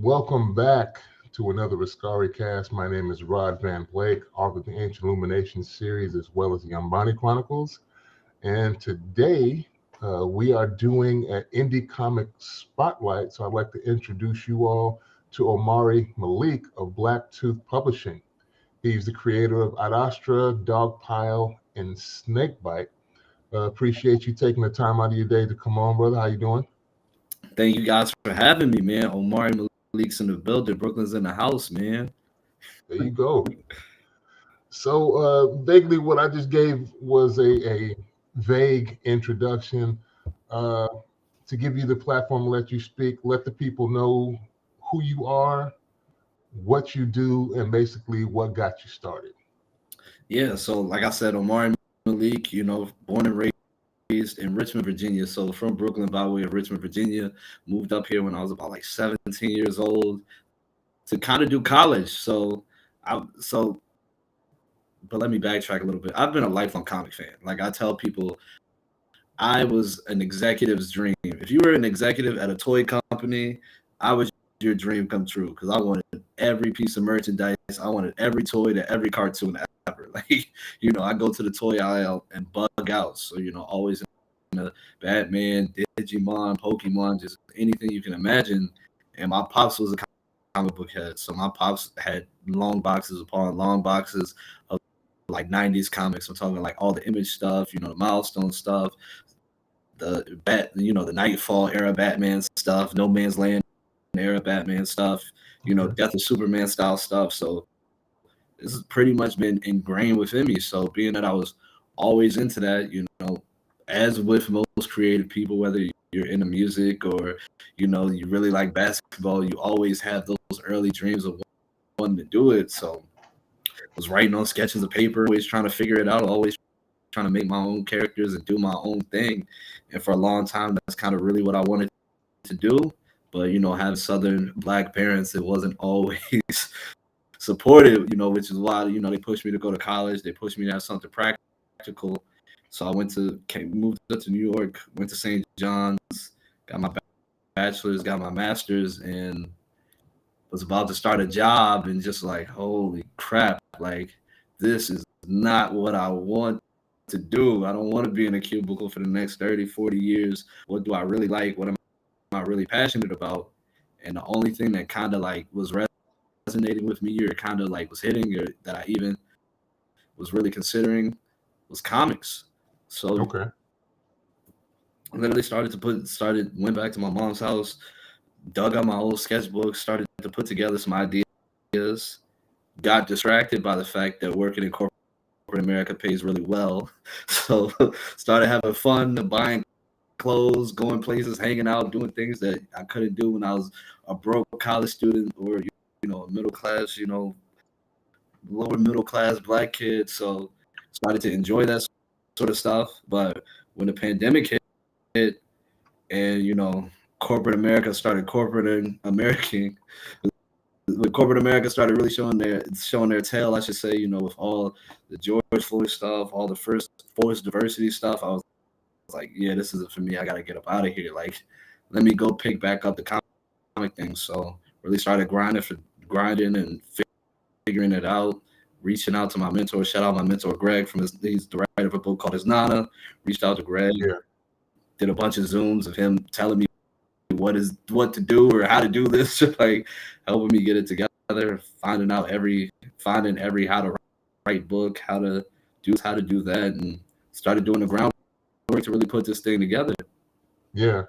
Welcome back to another Askari Cast. My name is Rod Van Blake, author of the Ancient Illumination series as well as the Omari Chronicles. And today we are doing an indie comic spotlight. So I'd like to introduce you all to Omari Malik of Blacktooth Publishing. He's the creator of Adastra, Dogpile, and Snakebite. Appreciate you taking the time out of your day to come on, brother. How you doing? Thank you guys for having me, man. Omari Malik's in the building. Brooklyn's in the house, man. There you go. So, vaguely, what I just gave was a vague introduction uh, to give you the platform, let you speak, let the people know who you are, what you do, and basically what got you started. Yeah, so like I said, Omari Malik, born and raised in Richmond, Virginia. So from Brooklyn by way of Richmond, Virginia. Moved up here when I was about like 17 years old to kind of do college. But let me backtrack a little bit. I've been a lifelong comic fan. Like I tell people, I was an executive's dream. If you were an executive at a toy company, I was your dream come true because I wanted every piece of merchandise. I wanted every toy to every cartoon ever. Like, I go to the toy aisle and bug out. So, always in the Batman, Digimon, Pokemon, just anything you can imagine. And my pops was a comic book head. So my pops had long boxes upon long boxes of like 90s comics. I'm talking like all the Image stuff, the Milestone stuff, the Nightfall era Batman stuff, No Man's Land era Batman stuff, Okay. Death of Superman style stuff. So this has pretty much been ingrained within me. So being that I was always into that, as with most creative people, whether you're into music or you really like basketball, you always have those early dreams of wanting to do it. So I was writing on sketches of paper, always trying to figure it out, always trying to make my own characters and do my own thing. And for a long time, that's kind of really what I wanted to do. But having Southern Black parents, it wasn't always supportive. Which is why they pushed me to go to college. They pushed me to have something practical. So I moved up to New York, went to St. John's, got my bachelor's, got my master's, and was about to start a job, and just like, holy crap, like this is not what I want to do. I don't want to be in a cubicle for the next 30, 40 years. What do I really like? What am I really passionate about? And the only thing that kind of like was resonating with me, or kind of like was hitting, or that I even was really considering, was comics. So Okay. I literally went back to my mom's house, dug out my old sketchbook, started to put together some ideas, got distracted by the fact that working in corporate America pays really well. So started having fun, buying clothes, going places, hanging out, doing things that I couldn't do when I was a broke college student, or a middle class, lower middle class black kid. So started to enjoy that sort of stuff. But when the pandemic hit, and corporate America started corporate American, when corporate America started really showing their tail, I should say, with all the George Floyd stuff, all the first forced diversity stuff, I was like, yeah, this isn't for me. I gotta get up out of here. Like, let me go pick back up the comic thing. So really started grinding and figuring it out, reaching out to my mentor. Shout out my mentor Greg he's the writer of a book called His Nana. Reached out to Greg, Yeah. did a bunch of Zooms of him telling me what to do or how to do this, just like helping me get it together, finding every how to write book, how to do that, and started doing the groundwork to really put this thing together. Yeah.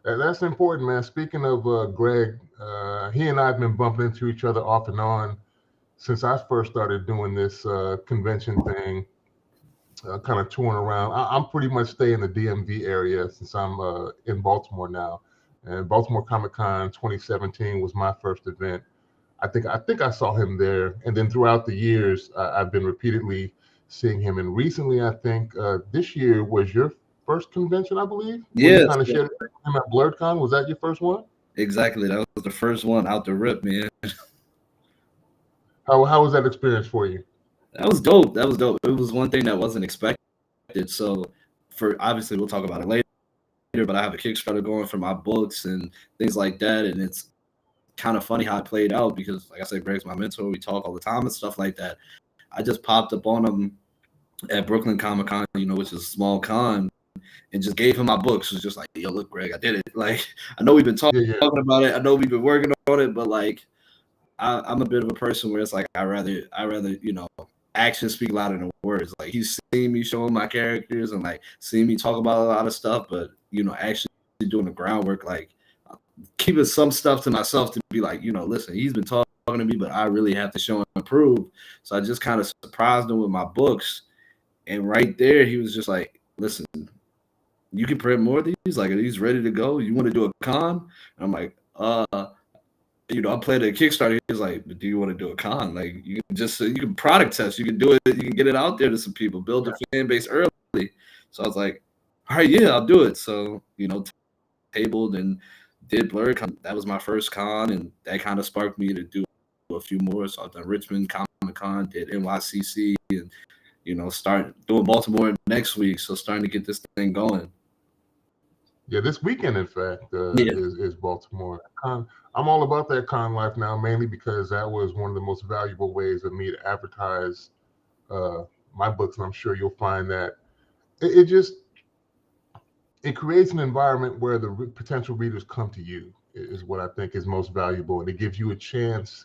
That's important, man. Speaking of Greg, he and I have been bumping into each other off and on since I first started doing this convention thing, kind of touring around. I'm pretty much stay in the DMV area since I'm in Baltimore now. And Baltimore Comic Con 2017 was my first event. I think I saw him there, and then throughout the years, I've been repeatedly seeing him. And recently, I think this year was your first convention, I believe, where you Yes, kind of shared him at BlurredCon. Was that your first one? exactly. That was the first one out the rip, man. How was that experience for you? That was dope. That was dope. It was one thing that wasn't expected. So, for obviously, we'll talk about it later. But I have a Kickstarter going for my books and things like that, and it's kind of funny how it played out because, like I said, Greg's my mentor. We talk all the time and stuff like that. I just popped up on him at Brooklyn Comic Con, which is a small con, and just gave him my books. It was just like, yo, look, Greg, I did it. Like, I know we've been talking about it. I know we've been working on it, but like, I'm a bit of a person where it's like, I rather, actions speak louder than words. Like, he's seen me showing my characters and like seeing me talk about a lot of stuff, but actually doing the groundwork, like keeping some stuff to myself to be like, listen, he's been talking to me, but I really have to show and prove. So I just kind of surprised him with my books. And right there, he was just like, listen, you can print more of these? Like, are these ready to go? You want to do a con? And I'm like, I played a Kickstarter. He was like, but do you want to do a con? Like, you can product test. You can do it. You can get it out there to some people, build a fan base early. So I was like, all right, yeah, I'll do it. So, tabled and did Blur. That was my first con, and that kind of sparked me to do a few more. So I've done Richmond Comic Con, did NYCC, and start doing Baltimore next week. So starting to get this thing going. Yeah, this weekend, in fact, is Baltimore Con. I'm all about that con life now, mainly because that was one of the most valuable ways of me to advertise my books, and I'm sure you'll find that it creates an environment where the potential readers come to you is what I think is most valuable, and it gives you a chance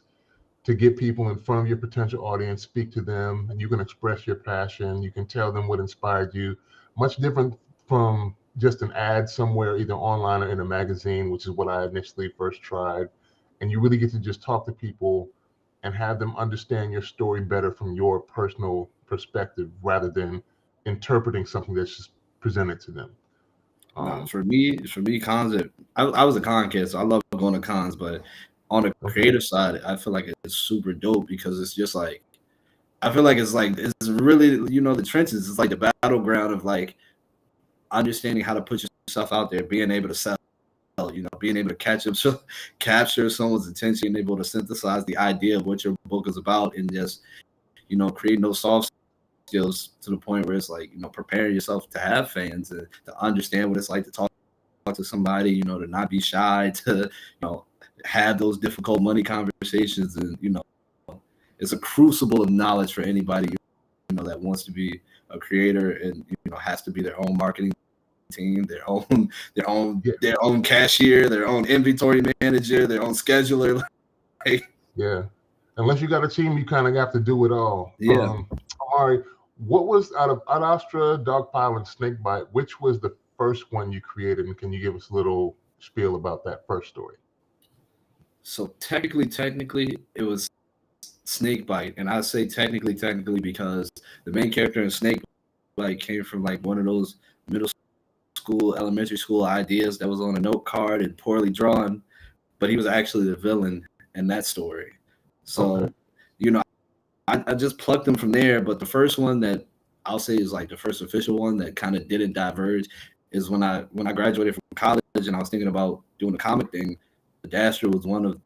to get people in front of your potential audience, speak to them, and you can express your passion. You can tell them what inspired you. Much different from just an ad somewhere, either online or in a magazine, which is what I initially first tried. And you really get to just talk to people and have them understand your story better from your personal perspective rather than interpreting something that's just presented to them. For me, cons. I was a con kid, so I love going to cons. But on the creative side, I feel like it's super dope because it's just like, I feel like it's really, the trenches. It's like the battleground of like understanding how to put yourself out there, being able to sell, being able to capture someone's attention, and able to synthesize the idea of what your book is about, and just, creating those soft skills to the point where it's like, preparing yourself to have fans and to understand what it's like to talk to somebody, to not be shy, to, have those difficult money conversations. And, it's a crucible of knowledge for anybody, that wants to be a creator and, has to be their own marketing team, their own cashier, their own inventory manager, their own scheduler. Yeah. Unless you got a team, you kind of have to do it all. Yeah. Omari, what was out of Ad Astra, Dogpile, and Snakebite, which was the first one you created? And can you give us a little spiel about that first story? So technically, it was Snakebite. And I say technically because the main character in Snakebite came from like one of those middle school, elementary school ideas that was on a note card and poorly drawn, but he was actually the villain in that story. So, I just plucked them from there. But the first one that I'll say is like the first official one that kind of didn't diverge is when I graduated from college and I was thinking about doing the comic thing. Dasher was one of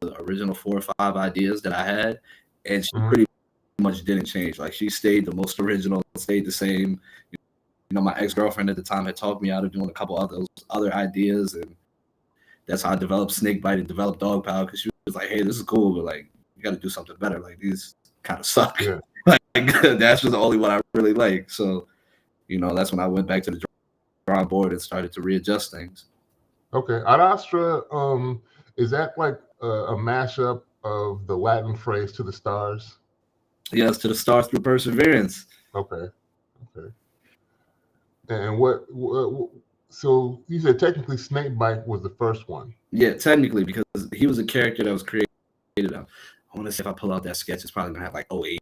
the original 4 or 5 ideas that I had, and she pretty much didn't change. Like, she stayed the most original, stayed the same. My ex-girlfriend at the time had talked me out of doing a couple of those other ideas, and that's how I developed Snakebite and developed Dogpile, because she was like, hey, this is cool, but like, you got to do something better. Like, these kind of suck. Yeah. Like, Dasher's the only one I really like. So, that's when I went back to the drawing board and started to readjust things. Okay. Ad Astra, is that like a mashup of the Latin phrase "to the stars"? Yes, to the stars through perseverance. Okay. And so you said technically Snakebite was the first one? Yeah, technically, because he was a character that was created. I want to say if I pull out that sketch, it's probably going to have like 08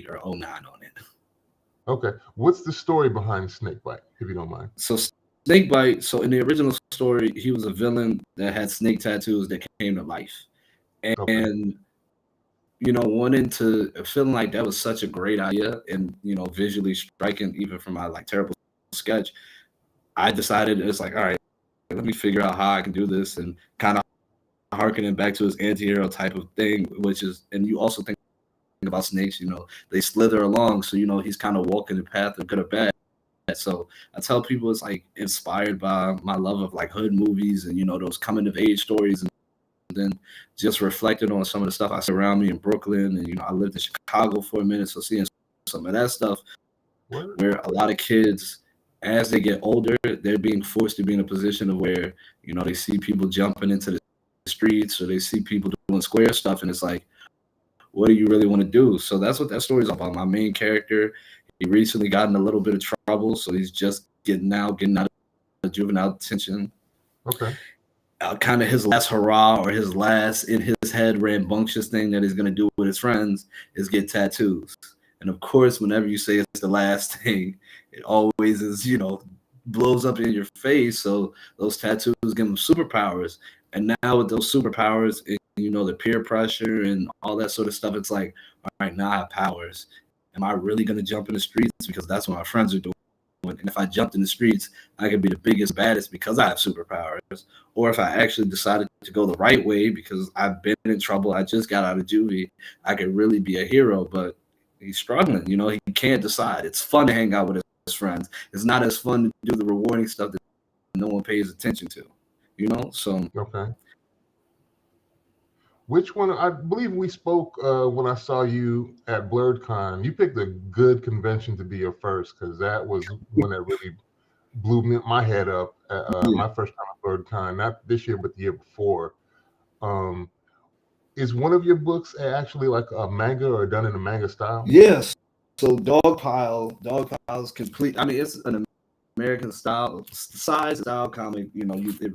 or 09 on it. Okay. What's the story behind Snakebite, if you don't mind? So Snakebite, so in the original story, he was a villain that had snake tattoos that came to life. And feeling like that was such a great idea and, visually striking, even from my like terrible sketch, I decided it's like, all right, let me figure out how I can do this, and kind of harkening back to his anti-hero type of thing, which is, and you also think about snakes, they slither along. So, he's kind of walking the path of good or bad. So I tell people it's like inspired by my love of like hood movies and, those coming of age stories and then just reflected on some of the stuff I see around me in Brooklyn, and I lived in Chicago for a minute, so seeing some of that stuff where a lot of kids, as they get older, they're being forced to be in a position of where they see people jumping into the streets, or they see people doing square stuff, and it's like, what do you really want to do? So that's what that story is about. My main character, he recently got in a little bit of trouble, so he's just getting out of juvenile detention. Okay. Kind of his last hurrah, or his last in his head rambunctious thing that he's going to do with his friends is get tattoos. And of course, whenever you say it's the last thing, it always is, blows up in your face. So those tattoos give him superpowers. And now with those superpowers, the peer pressure and all that sort of stuff, it's like, all right, now I have powers. Am I really going to jump in the streets? Because that's what my friends are doing. And if I jumped in the streets, I could be the biggest, baddest because I have superpowers. Or if I actually decided to go the right way because I've been in trouble, I just got out of juvie, I could really be a hero. But he's struggling. He can't decide. It's fun to hang out with his friends. It's not as fun to do the rewarding stuff that no one pays attention to. So okay. Which one? I believe we spoke when I saw you at BlurredCon. You picked a good convention to be your first, because that was one that really blew my head up. My first time at BlurredCon, not this year, but the year before. Is one of your books actually like a manga or done in a manga style? Yes. So Dogpile's complete. I mean, it's an American style comic. It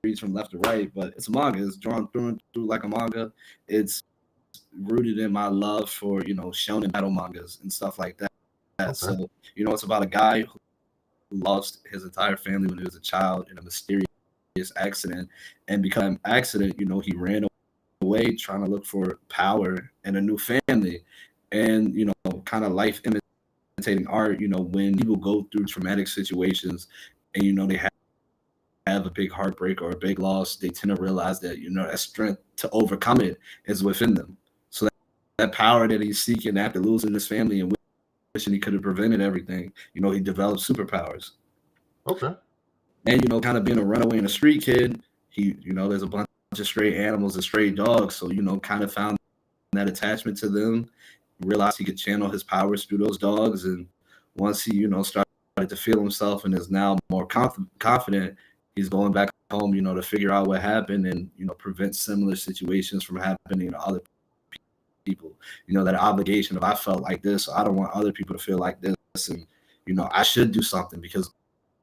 reads from left to right, but it's a manga. It's drawn through and through like a manga. It's rooted in my love for shonen battle mangas and stuff like that. Okay. So it's about a guy who lost his entire family when he was a child in a mysterious accident, and because of the accident, he ran away trying to look for power and a new family, and kind of life imitating art. When people go through traumatic situations and they have a big heartbreak or a big loss, they tend to realize that that strength to overcome it is within them. So that power that he's seeking after losing his family and wishing he could have prevented everything, he developed superpowers. Okay. And kind of being a runaway and a street kid, he there's a bunch of stray animals and stray dogs, so kind of found that attachment to them, realized he could channel his powers through those dogs, and once he started to feel himself and is now more confident, he's going back home, to figure out what happened and, prevent similar situations from happening to other people. That obligation of, I felt like this, so I don't want other people to feel like this. And, I should do something because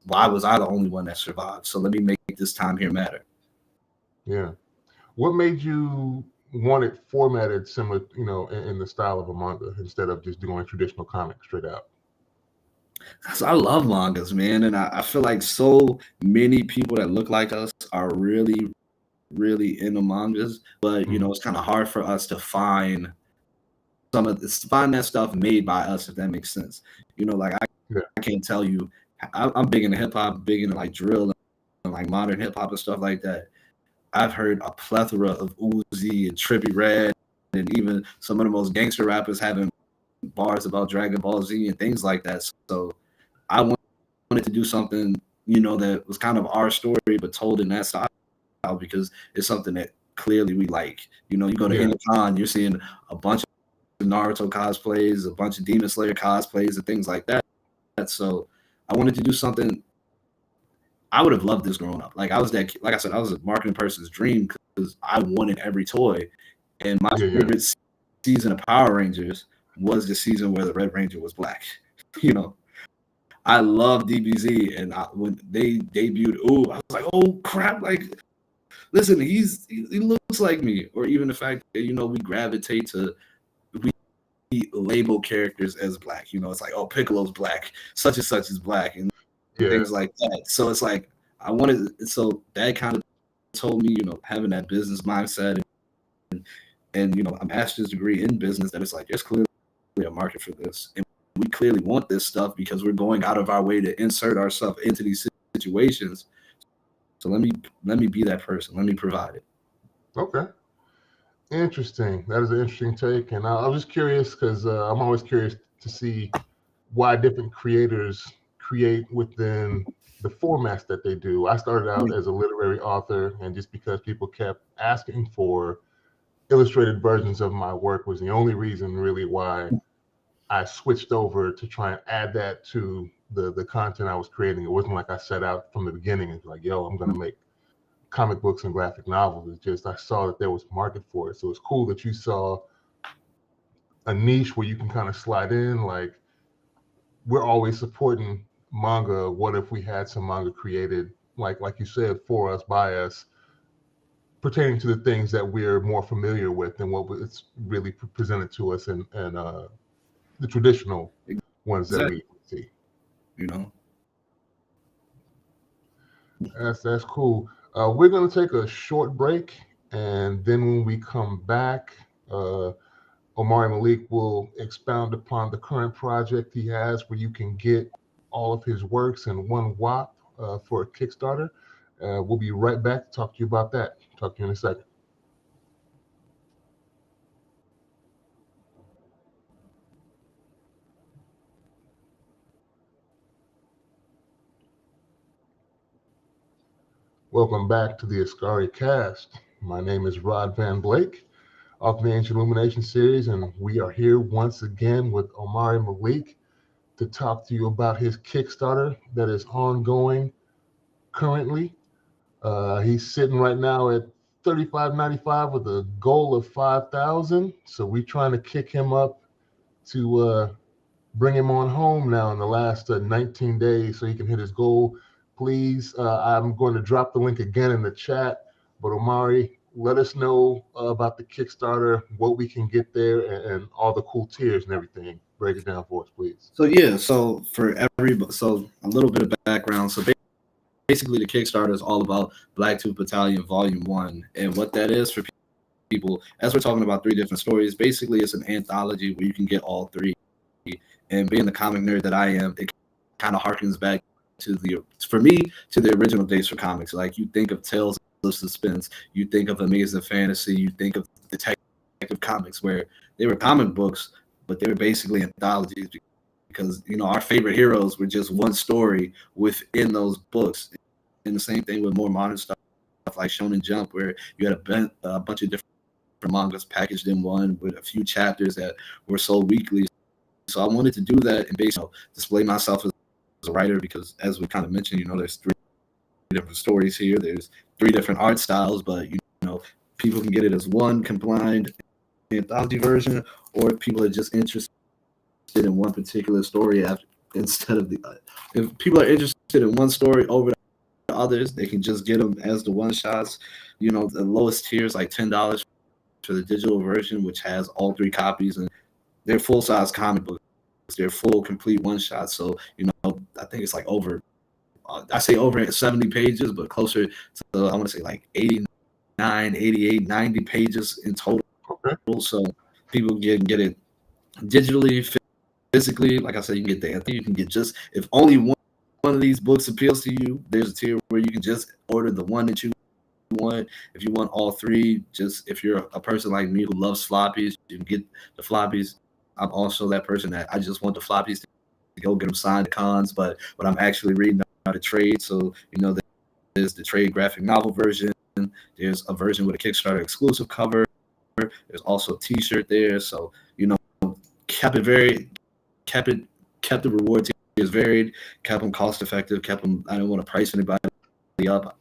why was I the only one that survived? So let me make this time here matter. Yeah. What made you want it formatted similar, in the style of a manga instead of just doing traditional comics straight out? So I love mangas, man, and I feel like so many people that look like us are really, really into mangas, but it's kind of hard for us to find that stuff made by us, if that makes sense. I can't tell you. I'm big into hip hop, big into like drill and like modern hip hop and stuff like that. I've heard a plethora of Uzi and Trippie Redd, and even some of the most gangster rappers having bars about Dragon Ball Z and things like that. So I wanted to do something, that was kind of our story, but told in that style, because it's something that clearly we like. You go to any con, you're seeing a bunch of Naruto cosplays, a bunch of Demon Slayer cosplays, and things like that. So I wanted to do something. I would have loved this growing up. Like I said, I was a marketing person's dream because I wanted every toy. And my favorite season of Power Rangers was the season where the Red Ranger was black. I love DBZ, and when they debuted, I was like, oh crap! Like, listen, he looks like me. Or even the fact that we gravitate to, we label characters as black. It's like, oh, Piccolo's black, such and such is black, and things like that. So it's like I wanted. So that kind of told me, having that business mindset, and a master's degree in business, that it's like there's clearly a market for this, and we clearly want this stuff because we're going out of our way to insert ourselves into these situations. So let me be that person. Let me provide it. Okay. Interesting. That is an interesting take. And I was just curious because I'm always curious to see why different creators create within the formats that they do. I started out as a literary author, and just because people kept asking for illustrated versions of my work was the only reason really why I switched over to try and add that to the content I was creating. It wasn't like I set out from the beginning and like, yo, I'm going to make comic books and graphic novels. It's just I saw that there was market for it. So it's cool that you saw a niche where you can kind of slide in. Like, we're always supporting manga. What if we had some manga created, like you said, for us, by us, pertaining to the things that we're more familiar with than what it's really presented to us in the traditional ones that we see. You know, that's cool. We're going to take a short break, and then when we come back, Omari Malik will expound upon the current project he has where you can get all of his works in one whop for a Kickstarter. We'll be right back to talk to you about that. Talk to you in a second. Welcome back to the Askari Cast. My name is Rod Van Blake of the Ancient Illumination series, and we are here once again with Omari Malik to talk to you about his Kickstarter that is ongoing currently. He's sitting right now at $35.95 with a goal of $5,000. So we're trying to kick him up to bring him on home now in the last 19 days so he can hit his goal. Please, I'm going to drop the link again in the chat. But Omari, let us know about the Kickstarter, what we can get there, and all the cool tiers and everything. Break it down for us, please. So yeah, so a little bit of background. So basically, the Kickstarter is all about Blacktooth Battalion Volume 1, and what that is for people, as we're talking about 3 different stories, basically it's an anthology where you can get all 3. And being the comic nerd that I am, it kind of harkens back to the original days for comics. Like, you think of Tales of Suspense, you think of Amazing Fantasy, you think of Detective Comics, where they were comic books, but they were basically anthologies because, you know, our favorite heroes were just one story within those books. And the same thing with more modern stuff like Shonen Jump, where you had a bunch of different mangas packaged in one with a few chapters that were sold weekly. So I wanted to do that and basically display myself as a writer because, as we kind of mentioned, you know, there's 3 different stories here. There's 3 different art styles, but, you know, people can get it as one combined anthology version, or if people are just interested in one particular story instead of if people are interested in one story over the others, they can just get them as the one shots. You know, the lowest tier is like $10 for the digital version, which has all 3 copies, and they're full size comic books. They're full complete one shots. So, you know, I think it's like over 70 pages, but closer to, I want to say like 89, 88, 90 pages in total. Okay. So people can get it digitally, physically. Like I said, you can get you can get just, if only one of these books appeals to you, there's a tier where you can just order the one that you want. If you want all 3, just if you're a person like me who loves floppies, you can get the floppies. I'm also that person that I just want the floppies to go get them signed at cons, but I'm actually reading out a trade. So, you know, there's the trade graphic novel version. There's a version with a Kickstarter exclusive cover. There's also a T-shirt there. So, you know, kept the reward tiers varied, kept them cost effective, kept them. I don't want to price anybody up,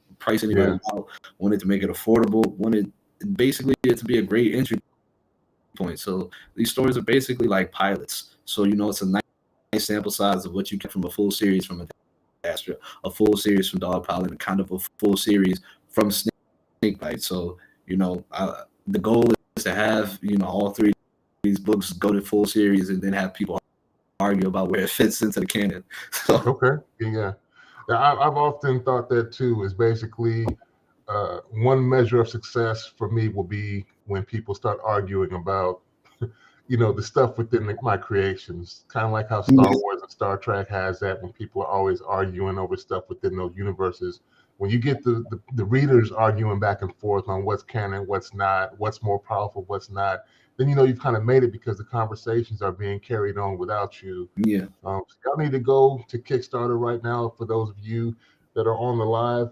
out. Wanted to make it affordable. Wanted basically it to be a great entry point. So these stories are basically like pilots. So, you know, it's a nice sample size of what you get from a full series from Astra, a full series from Dogpile, and kind of a full series from Snakebite. So, you know, the goal is to have, you know, all 3 of these books go to full series and then have people argue about where it fits into the canon. So. Okay. Yeah. I've often thought that too, is basically one measure of success for me will be when people start arguing about, you know, the stuff within my creations, kind of like how Star Wars and Star Trek has that when people are always arguing over stuff within those universes. when you get the readers arguing back and forth on what's canon, what's not, what's more powerful, what's not, then you've kind of made it because the conversations are being carried on without you. Yeah. So y'all need to go to Kickstarter right now. For those of you that are on the live,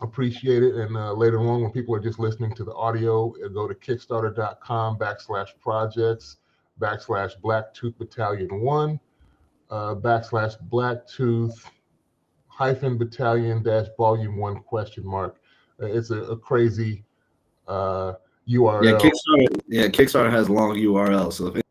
appreciate it. And later on, when people are just listening to the audio, go to kickstarter.com/projects/Blacktooth Battalion 1 /Blacktooth Battalion -Volume 1 ? It's a crazy URL. Kickstarter has long URL. So if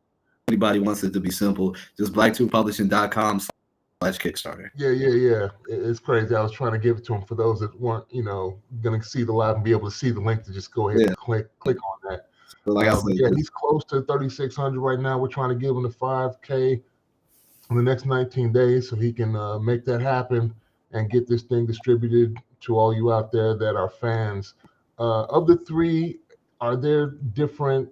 anybody wants it to be simple, just blacktoothpublishing.com/Kickstarter. Yeah. It's crazy. I was trying to give it to them for those that weren't, going to see the live and be able to see the link to just go ahead and click on that. So like I said, he's close to 3,600 right now. We're trying to give him the 5K in the next 19 days so he can make that happen and get this thing distributed to all you out there that are fans. Of the three, are there different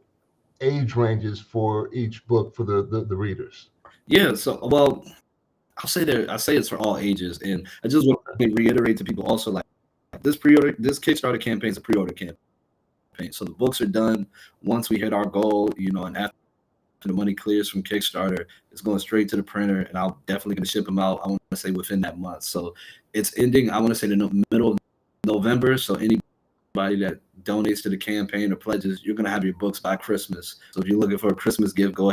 age ranges for each book for the readers? Yeah. So, well, I say it's for all ages, and I just want to reiterate to people also, like, this Kickstarter campaign is a pre-order campaign. So the books are done once we hit our goal, and after the money clears from Kickstarter, it's going straight to the printer, and I'm definitely going to ship them out. I want to say within that month. So it's ending, I want to say, the middle of November. So anybody that donates to the campaign or pledges, you're going to have your books by Christmas. So if you're looking for a Christmas gift, go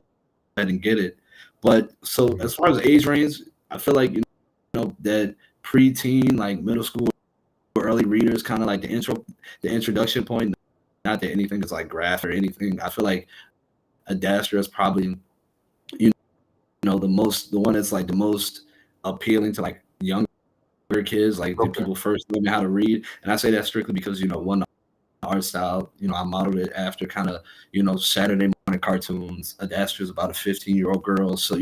ahead and get it. But so as far as age range, I feel like, that preteen, like middle school or early readers, kind of like the introduction point. Not that anything is like graph or anything. I feel like Adastra is probably, the one that's like the most appealing to like younger kids, like the people first learning how to read. And I say that strictly because, one, the art style, I modeled it after kind of, Saturday morning cartoons. Adastra is about a 15-year-old girl. So,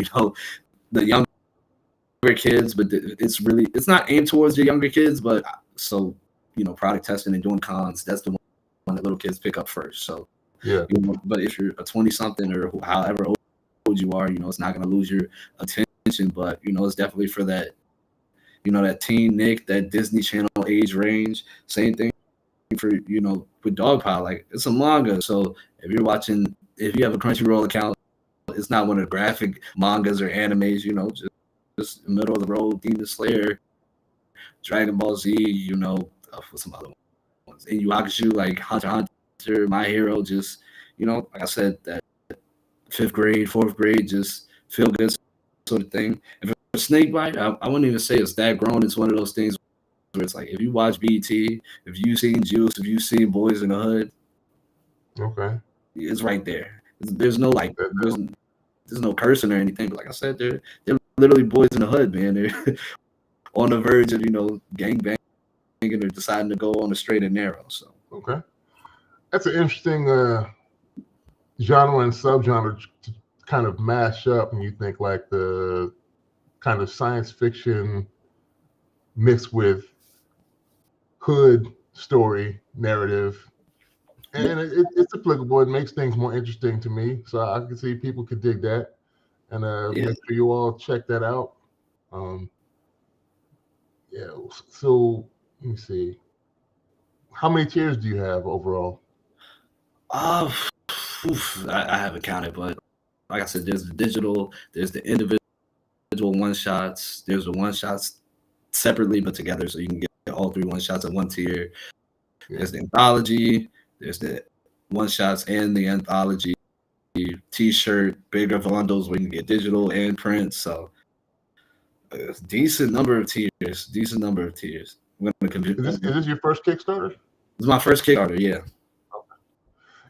the younger kids, but it's not aimed towards the younger kids, but so, product testing and doing cons, that's the one that little kids pick up first. So yeah, but if you're a 20-something or however old you are, it's not going to lose your attention. But it's definitely for that, that teen Nick, that Disney Channel age range. Same thing for with Dogpile. Like, it's a manga, so if you have a Crunchyroll account, it's not one of the graphic mangas or animes. Just middle of the road, Demon Slayer, Dragon Ball Z. With some other ones. And Yu Hakusho, like Hunter x Hunter, My Hero, just, like I said, that 5th grade, 4th grade, just feel good sort of thing. And for Snakebite, I wouldn't even say it's that grown. It's one of those things where it's like, if you watch BT, if you've seen Juice, if you've seen Boys in the Hood, it's right there. There's no like, there's no cursing or anything. But like I said, they're literally boys in the hood, man. They're on the verge of, gang banging or deciding to go on the straight and narrow. So that's an interesting genre and subgenre to kind of mash up, and you think like the kind of science fiction mixed with hood story narrative, and it's applicable. It makes things more interesting to me, so I can see people could dig that, and make sure you all check that out. So let me see. How many tiers do you have overall? I haven't counted, but like I said, there's the digital, there's the individual one-shots, there's the one-shots separately but together, so you can get all 3 one-shots at one tier. There's the anthology, there's the one-shots and the anthology t-shirt, bigger bundles where you can get digital and print. So decent number of tiers. Is this your first Kickstarter? It's my first Kickstarter, yeah.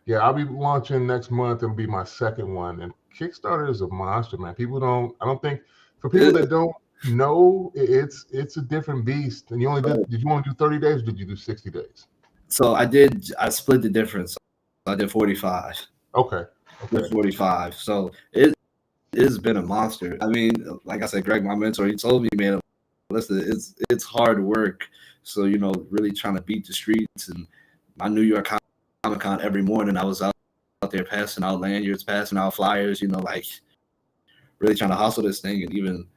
Yeah, I'll be launching next month. It'll be my second one. And Kickstarter is a monster, man. For people that don't know, it's a different beast. And you only did you want to do 30 days or did you do 60 days? So I split the difference. I did 45. Okay. 45. So it's been a monster. I mean, like I said, Greg, my mentor, he told me, man, listen, it's hard work. So, really trying to beat the streets. And my New York Comic Con every morning, I was out there passing out lanyards, passing out flyers, like really trying to hustle this thing. And even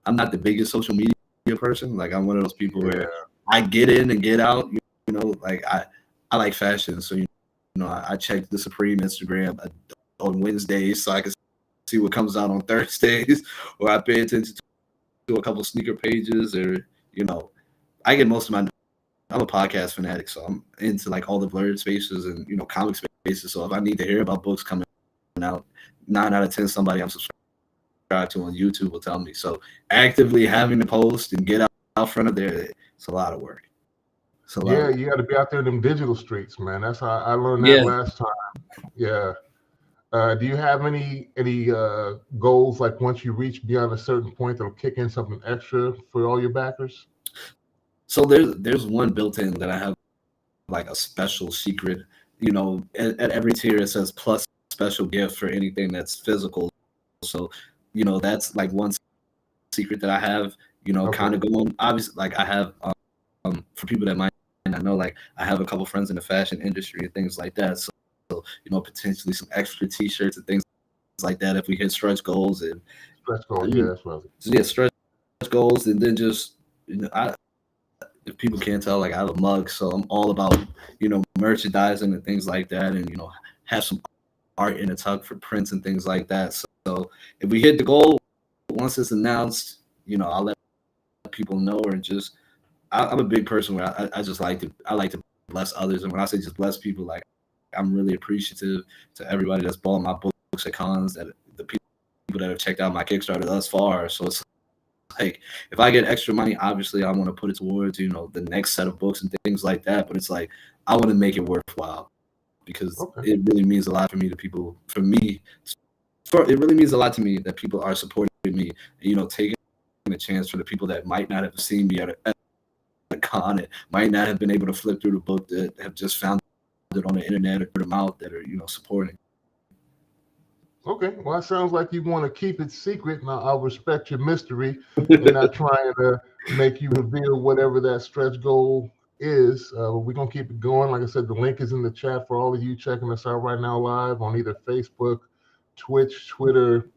I'm not the biggest social media person. Like, I'm one of those people where I get in and get out. You know, like I like fashion, so you know I check the Supreme Instagram on Wednesdays so I can see what comes out on Thursdays, or I pay attention to a couple sneaker pages, or you know, I get most of my. I'm a podcast fanatic, so I'm into like all the blurred spaces and you know comic spaces. So if I need to hear about books coming out, 9 out of 10 somebody I'm subscribed to on YouTube will tell me. So actively having to post and get out front of there, it's a lot of work. Yeah, you got to be out there in them digital streets, man. That's how I learned that last time. Yeah. Do you have any goals like once you reach beyond a certain point that'll kick in something extra for all your backers? So there's one built in that I have like a special secret. You know, at every tier it says plus special gift for anything that's physical. So you know that's like one secret that I have. You know, kind of going. Obviously, like I have for people that might not know, like I have a couple friends in the fashion industry and things like that. So you know, potentially some extra T-shirts and things like that if we hit stretch goals and stretch goals. Yeah, that's right. So yeah, stretch goals, and then just you know, if people can't tell, like I have a mug, so I'm all about you know merchandising and things like that, and you know have some art in a tug for prints and things like that. So if we hit the goal, once it's announced, you know I'll let people know, or just I'm a big person where I just like to bless others, and when I say just bless people, like I'm really appreciative to everybody that's bought my books at cons, that the people that have checked out my Kickstarter thus far. So it's like if I get extra money, obviously I want to put it towards you know the next set of books and things like that. But it's like I want to make it worthwhile because it really means a lot for me to people. For me, it really means a lot to me that people are supporting me. You know, taking a chance for the people that might not have seen me at a con, it might not have been able to flip through the book, that have just found it on the internet or put them out, that are you know supporting. Okay, well, it sounds like you want to keep it secret. Now, I'll respect your mystery and not trying to make you reveal whatever that stretch goal is. We're going to keep it going. Like I said, the link is in the chat for all of you checking us out right now live on either Facebook, Twitch, Twitter,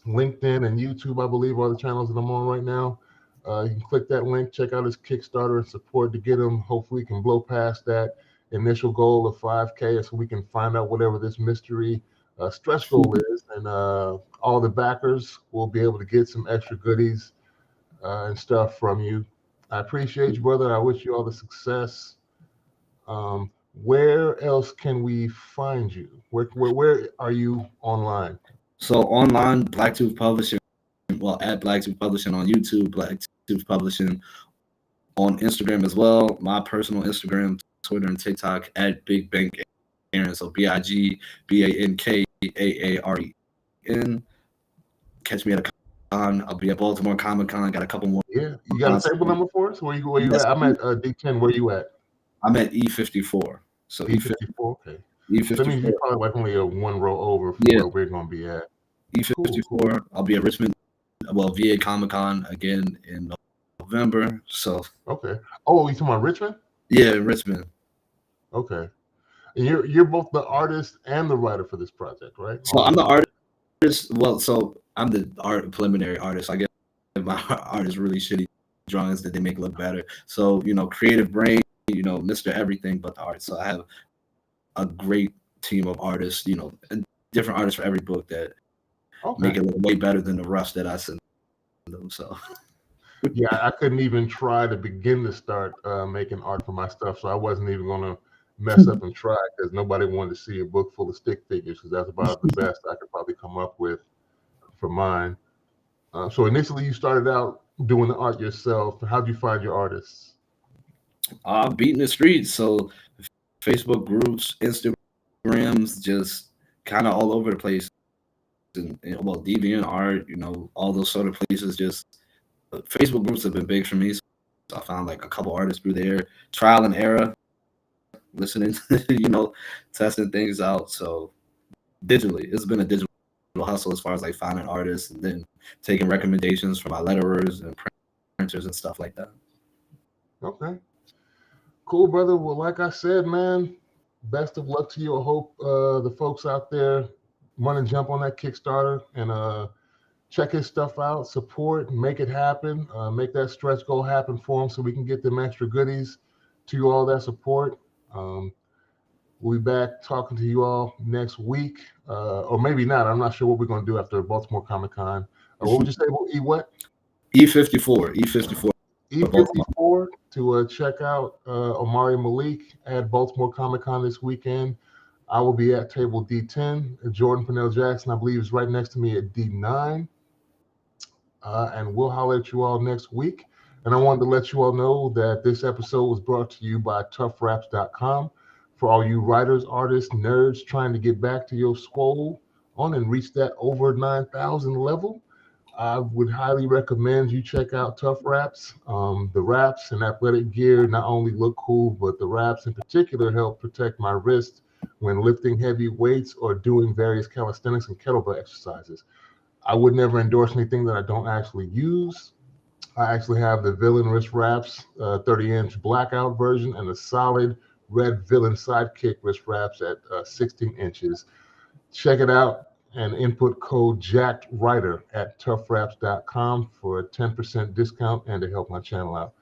LinkedIn, and YouTube, I believe, are the channels that I'm on right now. You can click that link, check out his Kickstarter and support to get him. Hopefully, he can blow past that initial goal of 5K so we can find out whatever this mystery stretch goal is, and all the backers will be able to get some extra goodies and stuff from you. I appreciate you, brother. I wish you all the success. Where else can we find you? Where are you online? So online, Blacktooth Publishing. Well, at Blacktooth Publishing on YouTube, Blacktooth Publishing on Instagram as well. My personal Instagram, Twitter, and TikTok at Big Bank Aaron. So BIGBANKAAREN. Catch me at a con. I'll be at Baltimore Comic Con. Got a couple more. Yeah, you got a table number for us? Where you at? I'm at D10. Where you at? I'm at E54. So E54. Okay. E54. That means you're probably like only a one row over from where we're gonna be at. E54. Cool. I'll be at Richmond. Well, VA Comic Con again in November. So okay. Oh, you talking about Richmond? Yeah, Richmond. Okay. And you're both the artist and the writer for this project, right? So I'm the artist. Well, so I'm the preliminary artist. I get my art is really shitty drawings that they make look better. So you know, creative brain, you know, Mr. Everything but the art. So I have a great team of artists, you know, different artists for every book that make it look way better than the roughs that I send them. So yeah, I couldn't even try to begin to start making art for my stuff, so I wasn't even gonna mess up and try because nobody wanted to see a book full of stick figures because that's about the best I could probably come up with for mine. So initially you started out doing the art yourself. How'd you find your artists? Beating the streets. So Facebook groups, Instagrams, just kind of all over the place. And well, DeviantArt, you know, all those sort of places. Just Facebook groups have been big for me. So I found like a couple artists through there, trial and error, listening, you know, testing things out. So digitally, it's been a digital hustle as far as like finding artists and then taking recommendations from my letterers and printers and stuff like that. Okay. Cool, brother. Well, like I said, man, best of luck to you. I hope the folks out there want to jump on that Kickstarter and check his stuff out, support, make it happen, make that stretch goal happen for him so we can get them extra goodies to you all that support. We'll be back talking to you all next week, or maybe not. I'm not sure what we're going to do after Baltimore Comic Con. What would you say? What? E54. E54. E54 to check out Omari Malik at Baltimore Comic Con this weekend. I will be at table D10. Jordan Pennell Jackson, I believe, is right next to me at D9. And we'll holler at you all next week. And I wanted to let you all know that this episode was brought to you by toughraps.com. For all you writers, artists, nerds trying to get back to your scroll on and reach that over 9,000 level, I would highly recommend you check out Tough Wraps. The wraps and athletic gear not only look cool, but the wraps in particular help protect my wrist when lifting heavy weights or doing various calisthenics and kettlebell exercises. I would never endorse anything that I don't actually use. I actually have the Villain Wrist Wraps 30-inch blackout version and the solid red Villain Sidekick Wrist Wraps at 16 inches. Check it out and input code JACKEDWriter at toughraps.com for a 10% discount and to help my channel out.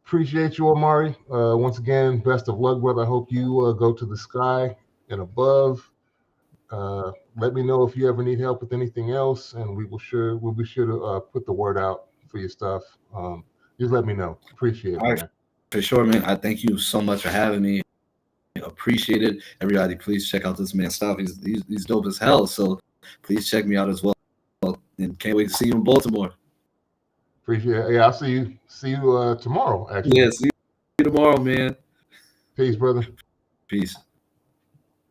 Appreciate you, Omari. Once again, best of luck, brother. I hope you go to the sky and above. Let me know if you ever need help with anything else, and we'll be sure to put the word out for your stuff. Just let me know. Appreciate it, man. For sure, man. I thank you so much for having me. Appreciate it. Everybody, please check out this man's stuff. He's dope as hell. So please check me out as well. And can't wait to see you in Baltimore. Appreciate it. Yeah, I'll see you tomorrow, actually. Yeah, see you tomorrow, man. Peace, brother. Peace.